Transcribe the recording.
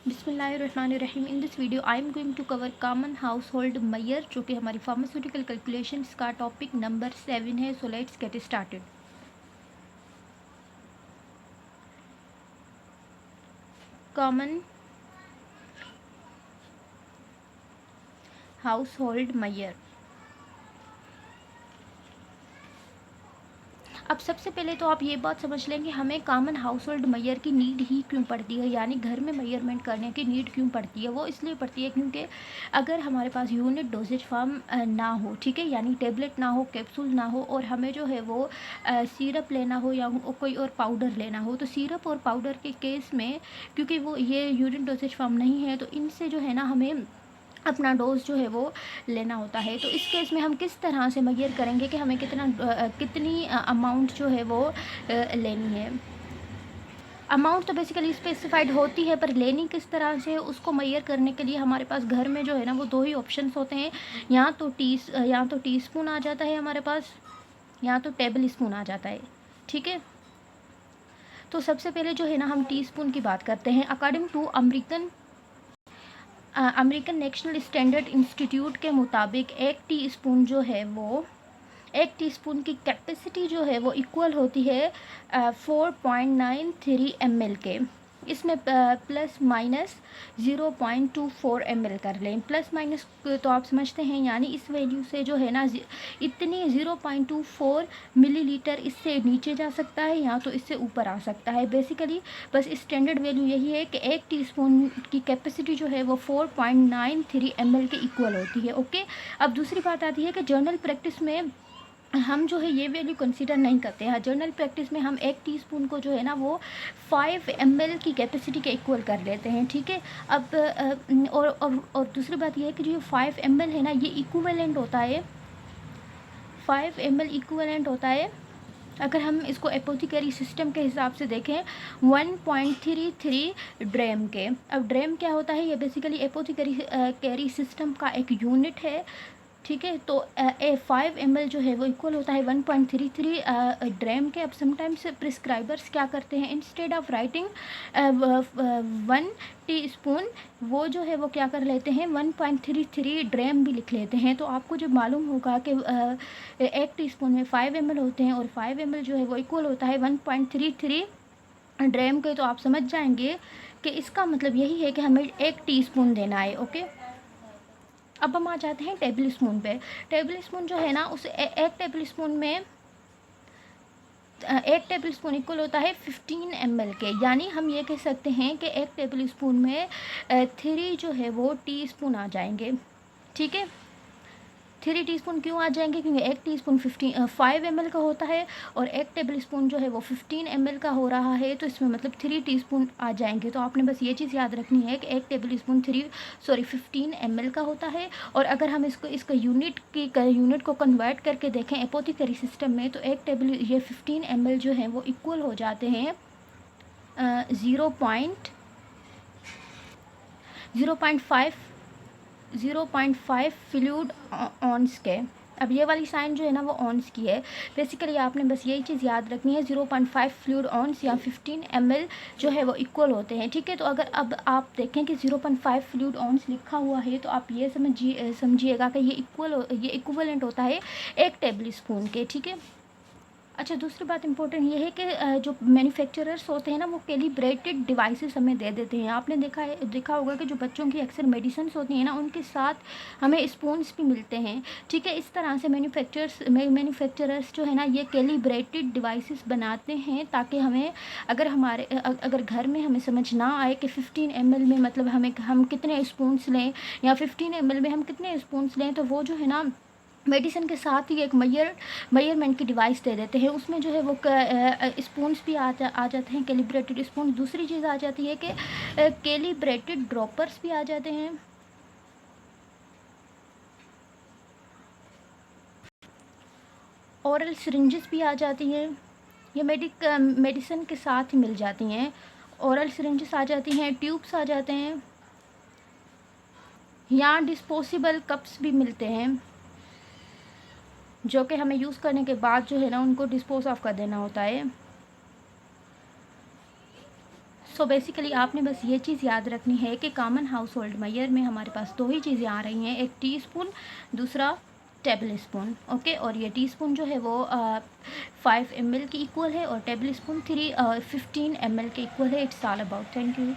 बिस्मिल्लाहिर्रहमानिर्रहीम। In this video I am going to cover common household measure, जो कि हमारी फार्मास्यूटिकल कैलकुलेशंस का टॉपिक नंबर 7 है। So let's get started. Common household measure. अब सबसे पहले तो आप ये बात समझ लें कि हमें कॉमन हाउस होल्ड मैयर की नीड ही क्यों पड़ती है, यानी घर में मेजरमेंट करने की नीड क्यों पड़ती है। वो इसलिए पड़ती है क्योंकि अगर हमारे पास यूनिट डोजेज फॉर्म ना हो, ठीक है, यानी टेबलेट ना हो, कैप्सूल ना हो, और हमें जो है वो सिरप लेना हो या कोई और पाउडर लेना हो, तो सिरप और पाउडर के केस में क्योंकि वो ये यूनिट डोजेज फॉर्म नहीं है, तो इनसे जो है ना हमें अपना डोज जो है वो लेना होता है। तो इस केस में हम किस तरह से मेजर करेंगे कि हमें कितनी अमाउंट जो है वो लेनी है। अमाउंट तो बेसिकली स्पेसिफाइड होती है, पर लेनी किस तरह से उसको मेजर करने के लिए हमारे पास घर में जो है ना वो दो ही ऑप्शंस होते हैं। या तो टीस्पून आ जाता है हमारे पास, या तो टेबल स्पून आ जाता है, ठीक है। तो सबसे पहले जो है ना हम टीस्पून की बात करते हैं। According to American National Standard Institute के मुताबिक एक टीस्पून की कैपेसिटी जो है वो इक्वल होती है 4.93 ml के। इसमें प्लस माइनस 0.24 ml कर लें। प्लस माइनस तो आप समझते हैं, यानी इस वैल्यू से जो है ना इतनी 0.24 मिलीलीटर इससे नीचे जा सकता है या तो इससे ऊपर आ सकता है। बेसिकली बस स्टैंडर्ड वैल्यू यही है कि एक टीस्पून की कैपेसिटी जो है वो 4.93 ml के इक्वल होती है। ओके, अब दूसरी बात आती है कि जर्नल प्रैक्टिस में हम जो है ये वैल्यू कंसीडर नहीं करते हैं। जर्नल प्रैक्टिस में हम एक टीस्पून को जो है ना वो 5 ml की कैपेसिटी के इक्वल कर लेते हैं, ठीक है। अब और दूसरी बात ये है कि जो ये 5 ml है ना, ये इक्विवेलेंट होता है, 5 ml इक्विवेलेंट होता है, अगर हम इसको एपोथिकरी सिस्टम के हिसाब से देखें, 1.33 ड्रेम के। अब ड्रेम क्या होता है, ये बेसिकली एपोथिकरी कैरी सिस्टम का एक यूनिट है, ठीक है। तो 5 ml जो है वो इक्वल होता है 1.33 ड्रेम के। अब समटाइम्स प्रिस्क्राइबर्स क्या करते हैं, इंस्टेड ऑफ राइटिंग 1 टीस्पून, वो जो है वो क्या कर लेते हैं 1.33 ड्रेम भी लिख लेते हैं। तो आपको जब मालूम होगा कि एक टीस्पून में 5 ml होते हैं और 5 ml जो है वो इक्वल होता है 1.33 ड्रेम के, तो आप समझ जाएंगे कि इसका मतलब यही है कि हमें 1 टीस्पून देना है। ओके, अब हम आ जाते हैं टेबल स्पून पे। टेबल स्पून जो है ना उस एक टेबल स्पून में एक टेबल स्पून इक्वल होता है 15 ml के, यानी हम ये कह सकते हैं कि एक टेबल स्पून में 3 जो है वो टीस्पून आ जाएंगे, ठीक है। 3 टीस्पून क्यों आ जाएंगे, क्योंकि एक टीस्पून 5 ml का होता है और एक टेबल स्पून जो है वो 15 ml का हो रहा है, तो इसमें मतलब 3 टीस्पून आ जाएंगे। तो आपने बस ये चीज़ याद रखनी है कि एक टेबल स्पून 15 ml का होता है। और अगर हम इसको यूनिट को कन्वर्ट करके देखें एपोथिकरी सिस्टम में, तो एक टेबल ये 15 ml जो है वो इक्वल हो जाते हैं 0.5 फ्लूइड ऑन्स के। अब ये वाली साइन जो है ना वो ऑन्स की है। बेसिकली आपने बस यही चीज़ याद रखनी है, 0.5 फ्लूइड ऑन्स या 15 ml जो है वो इक्वल होते हैं, ठीक है। तो अगर अब आप देखें कि 0.5 फ्लूइड ऑन्स लिखा हुआ है, तो आप ये समझिएगा कि ये इक्वलेंट होता है 1 टेबल स्पून के, ठीक है। अच्छा, दूसरी बात इंपॉर्टेंट ये है कि जो मैन्युफैक्चरर्स होते हैं ना वो कैलिब्रेटेड डिवाइसेस हमें दे देते हैं। आपने देखा होगा कि जो बच्चों की अक्सर मेडिसिन होती हैं ना उनके साथ हमें स्पून्स भी मिलते हैं, ठीक है। इस तरह से मैन्युफैक्चरर्स जो है ना ये कैलिब्रेटेड डिवाइसेस बनाते हैं, ताकि हमें अगर घर में हमें समझ ना आए कि 15 ml में मतलब हम कितने स्पून्स लें या 15 ml में हम कितने स्पून्स लें, तो वो जो है ना मेडिसिन के साथ ही एक मेजरमेंट की डिवाइस दे देते हैं। उसमें जो है वो स्पून्स भी आ जाते हैं, कैलिब्रेटेड स्पून। दूसरी चीज़ आ जाती है कि कैलिब्रेटेड ड्रॉपर्स भी आ जाते हैं, ओरल सिरिंजेस भी आ जाती हैं। ये मेडिसिन के साथ ही मिल जाती हैं। ओरल सिरिंजेस आ जाती हैं, ट्यूब्स आ जाते हैं, या डिस्पोजेबल कप्स भी मिलते हैं, जो कि हमें यूज़ करने के बाद जो है ना उनको डिस्पोज ऑफ कर देना होता है। सो बेसिकली आपने बस ये चीज़ याद रखनी है कि कॉमन हाउस होल्ड मेजर में हमारे पास दो ही चीज़ें आ रही हैं, एक टीस्पून, दूसरा टेबल स्पून। ओके, और ये टीस्पून जो है वो 5 ml के इक्वल है और टेबल स्पून 15 ml के इक्वल है। It's all about. Thank you.